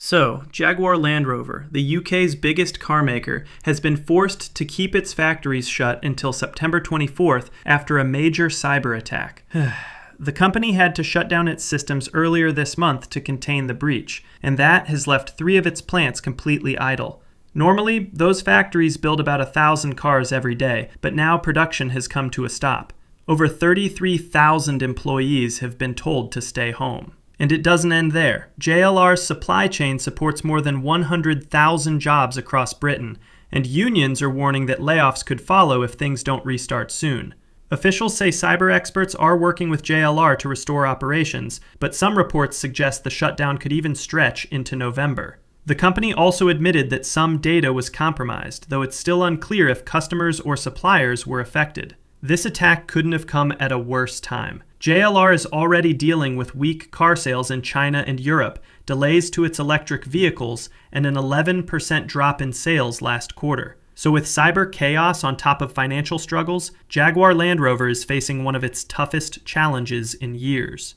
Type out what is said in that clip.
So, Jaguar Land Rover, the UK's biggest carmaker, has been forced to keep its factories shut until September 24th after a major cyber attack. The company had to shut down its systems earlier this month to contain the breach, and that has left 3 of its plants completely idle. Normally, those factories build about 1,000 cars every day, but now production has come to a stop. Over 33,000 employees have been told to stay home. And it doesn't end there. JLR's supply chain supports more than 100,000 jobs across Britain, and unions are warning that layoffs could follow if things don't restart soon. Officials say cyber experts are working with JLR to restore operations, but some reports suggest the shutdown could even stretch into November. The company also admitted that some data was compromised, though it's still unclear if customers or suppliers were affected. This attack couldn't have come at a worse time. JLR is already dealing with weak car sales in China and Europe, delays to its electric vehicles, and an 11% drop in sales last quarter. So with cyber chaos on top of financial struggles, Jaguar Land Rover is facing one of its toughest challenges in years.